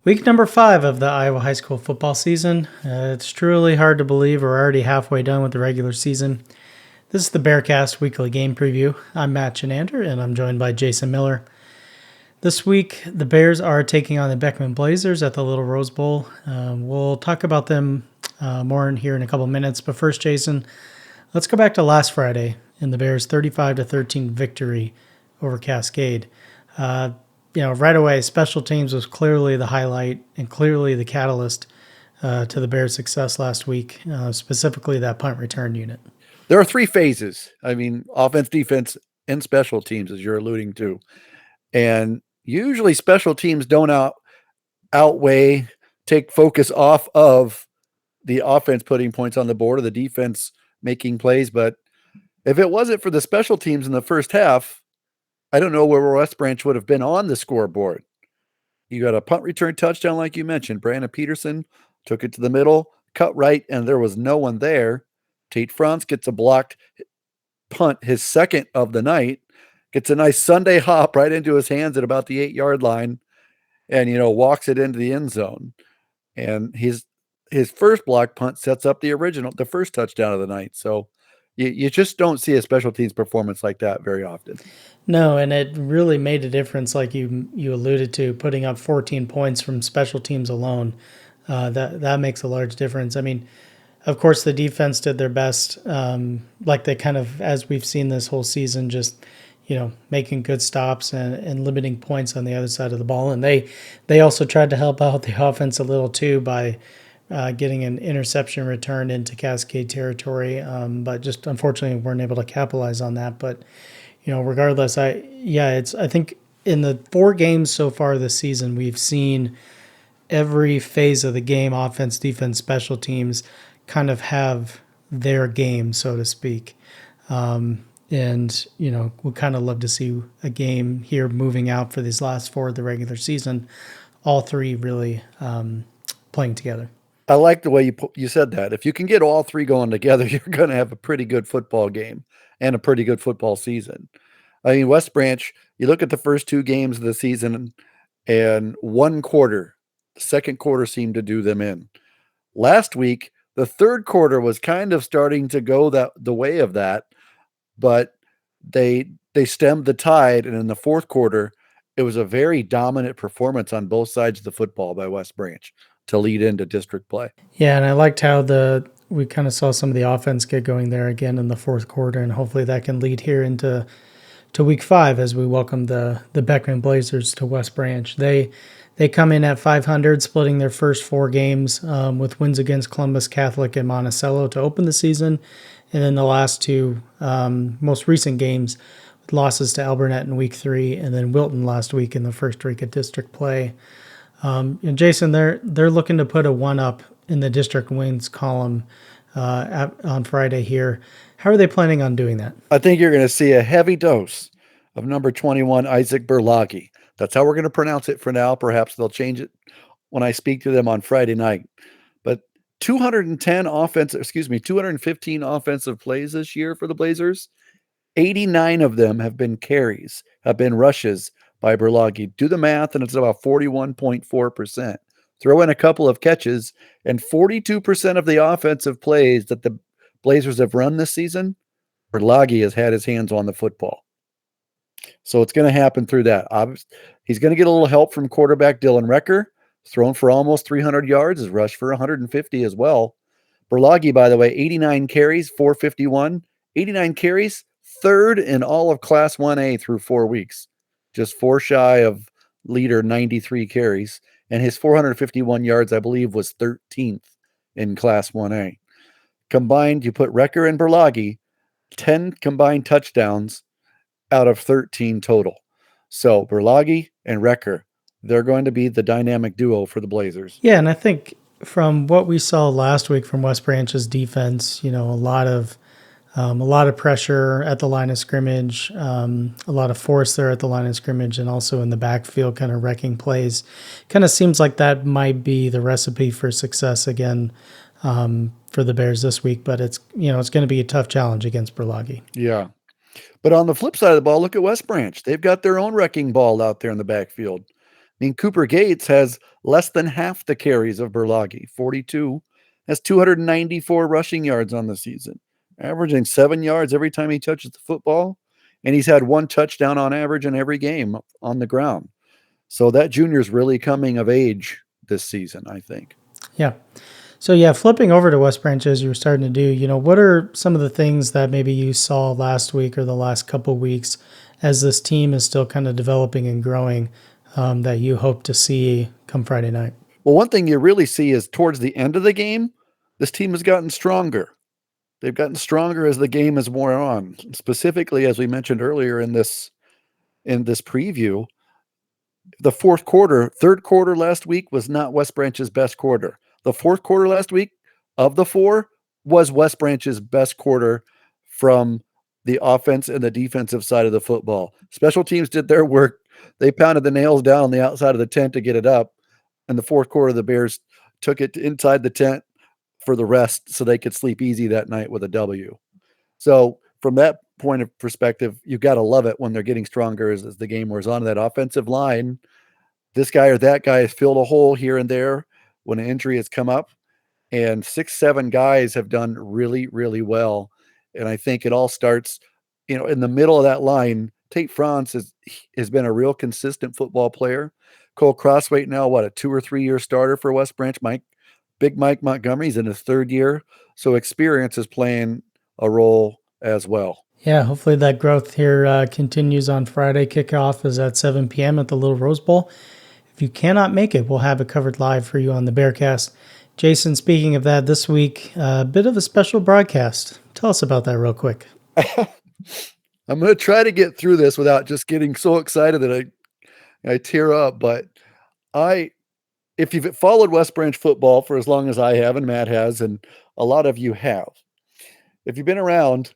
Week number 5 of the Iowa high school football season. It's truly hard to believe we're already halfway done with the regular season. This is the Bearcast weekly game preview. I'm Matt Chinander, and I'm joined by Jason Miller. This week, the Bears are taking on the Beckman Blazers at the Little Rose Bowl. We'll talk about them more in here in a couple minutes. But first, Jason, let's go back to last Friday in the Bears' 35-13 victory over Cascade. Right away, special teams was clearly the highlight and clearly the catalyst to the Bears' success last week, specifically that punt return unit. There are three phases. I mean, offense, defense, and special teams, as you're alluding to. And usually special teams don't take focus off of the offense putting points on the board or the defense making plays. But if it wasn't for the special teams in the first half, I don't know where West Branch would have been on the scoreboard. You got a punt return touchdown, like you mentioned. Brandon Peterson took it to the middle, cut right, and there was no one there. Tate Franz gets a blocked punt, his second of the night, gets a nice Sunday hop right into his hands at about the 8-yard line and, walks it into the end zone. And his first block punt sets up the first touchdown of the night. So you just don't see a special teams performance like that very often. No, and it really made a difference, like you alluded to, putting up 14 points from special teams alone. That makes a large difference. I mean, of course, the defense did their best, like they kind of, as we've seen this whole season, just making good stops and limiting points on the other side of the ball. And they also tried to help out the offense a little too by getting an interception return into Cascade territory, but just unfortunately weren't able to capitalize on that. But regardless, I think in the 4 games so far this season, we've seen every phase of the game, offense, defense, special teams, kind of have their game, so to speak. We'd kind of love to see a game here moving out for these last 4 of the regular season, all 3 really playing together. I like the way you said that. If you can get all 3 going together, you're going to have a pretty good football game and a pretty good football season. I mean, West Branch, you look at the first 2 games of the season and the second quarter seemed to do them in. Last week, the third quarter was kind of starting to go the way of that, but they stemmed the tide, and in the fourth quarter, it was a very dominant performance on both sides of the football by West Branch to lead into district play. Yeah, and I liked how we kind of saw some of the offense get going there again in the fourth quarter, and hopefully that can lead here into week 5 as we welcome the Beckman Blazers to West Branch. They come in at 500, splitting their first 4 games with wins against Columbus Catholic and Monticello to open the season, and then the last 2 most recent games with losses to Albernet in week 3 and then Wilton last week in the first week of district play. And Jason, they're looking to put a 1-up in the district wins column on Friday here. How are they planning on doing that? I think you're going to see a heavy dose of number 21, Isaac Berlagi. That's how we're going to pronounce it for now. Perhaps they'll change it when I speak to them on Friday night. But 215 offensive plays this year for the Blazers. 89 of them have been carries, have been rushes by Berlagi. Do the math, and it's about 41.4%. Throw in a couple of catches, and 42% of the offensive plays that the Blazers have run this season, Berlagi has had his hands on the football. So it's going to happen through that. He's going to get a little help from quarterback Dylan Recker, thrown for almost 300 yards, has rushed for 150 as well. Berlagi, by the way, 89 carries, 451. 89 carries, third in all of Class 1A through 4 weeks. Just 4 shy of leader 93 carries. And his 451 yards, I believe, was 13th in Class 1A. Combined, you put Recker and Berlagi, 10 combined touchdowns out of 13 total. So Berlagi and Recker, they're going to be the dynamic duo for the Blazers. Yeah, and I think from what we saw last week from West Branch's defense, a lot of pressure at the line of scrimmage, a lot of force there at the line of scrimmage, and also in the backfield, kind of wrecking plays. Kind of seems like that might be the recipe for success again for the Bears this week. But it's going to be a tough challenge against Berlagi. Yeah. But on the flip side of the ball, look at West Branch. They've got their own wrecking ball out there in the backfield. mean, Cooper Gates has less than half the carries of Berlagi, 42, has 294 rushing yards on the season, averaging 7 yards every time he touches the football, and he's had 1 touchdown on average in every game on the ground. So that junior's really coming of age this season, I think. Yeah. So yeah, flipping over to West Branch as you were starting to do, what are some of the things that maybe you saw last week or the last couple weeks as this team is still kind of developing and growing that you hope to see come Friday night? Well, one thing you really see is towards the end of the game, this team has gotten stronger. They've gotten stronger as the game is more on. Specifically, as we mentioned earlier in this preview, the third quarter last week was not West Branch's best quarter. The fourth quarter last week of the 4 was West Branch's best quarter from the offense and the defensive side of the football. Special teams did their work. They pounded the nails down on the outside of the tent to get it up. In the fourth quarter, the Bears took it inside the tent for the rest so they could sleep easy that night with a W. So from that point of perspective, you've got to love it when they're getting stronger as the game wears on. That offensive line, this guy or that guy has filled a hole here and there when an injury has come up, and 6, 7 guys have done really, really well. And I think it all starts, in the middle of that line. Tate Franz has been a real consistent football player. Cole Crossweight now, a 2 or 3 year starter for West Branch. Big Mike Montgomery's in his 3rd year. So experience is playing a role as well. Yeah, hopefully that growth here continues on Friday. Kickoff is at 7 p.m. at the Little Rose Bowl. If you cannot make it, we'll have it covered live for you on the Bearcast. Jason, speaking of that, this week, a bit of a special broadcast. Tell us about that real quick. I'm going to try to get through this without just getting so excited that I tear up. But if you've followed West Branch football for as long as I have and Matt has, and a lot of you have, if you've been around,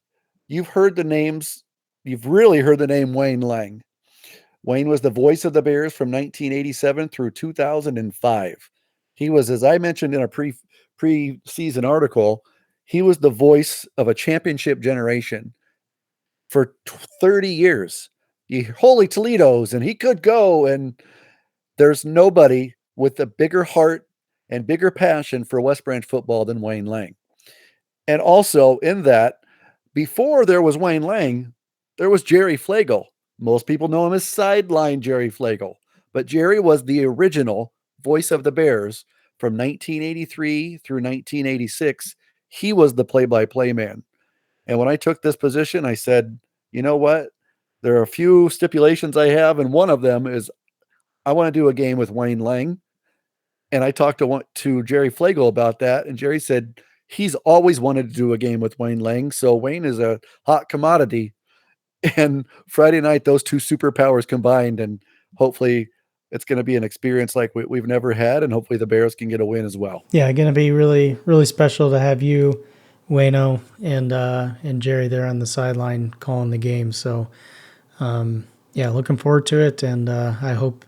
you've really heard the name Wayne Lang. Wayne was the voice of the Bears from 1987 through 2005. He was, as I mentioned in a pre-season article, he was the voice of a championship generation for 30 years. Holy Toledo's, and he could go, and there's nobody with a bigger heart and bigger passion for West Branch football than Wayne Lang. And also in that, before there was Wayne Lang, there was Jerry Flegel. Most people know him as sideline Jerry Flegel, but Jerry was the original voice of the Bears from 1983 through 1986. He was the play-by-play man. And when I took this position, I said, you know what? There are a few stipulations I have, and one of them is I want to do a game with Wayne Lang. And I talked to Jerry Flegel about that, and Jerry said he's always wanted to do a game with Wayne Lang, so Wayne is a hot commodity. And Friday night, those two superpowers combined, and hopefully it's going to be an experience like we've never had, and hopefully the Bears can get a win as well. Yeah, going to be really, really special to have you, Wayno, and Jerry there on the sideline calling the game. So, yeah, looking forward to it, and I hope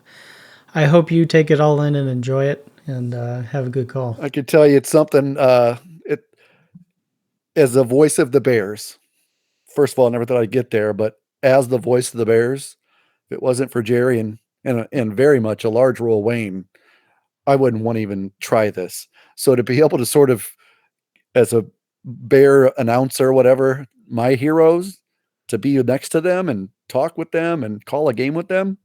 you take it all in and enjoy it, and have a good call. I can tell you it's something. As the voice of the Bears, first of all, I never thought I'd get there, but as the voice of the Bears, if it wasn't for Jerry and very much a large role Wayne, I wouldn't want to even try this. So to be able to sort of, as a Bear announcer, whatever, my heroes, to be next to them and talk with them and call a game with them,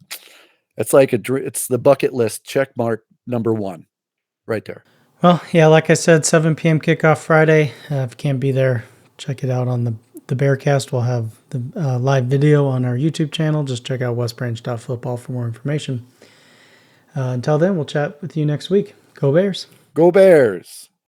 it's like it's the bucket list check mark number 1 right there. Well, yeah, like I said, 7 p.m. kickoff Friday. If you can't be there, check it out on the Bearcast. We'll have the live video on our YouTube channel. Just check out WestBranch.Football for more information. Until then, we'll chat with you next week. Go Bears. Go Bears.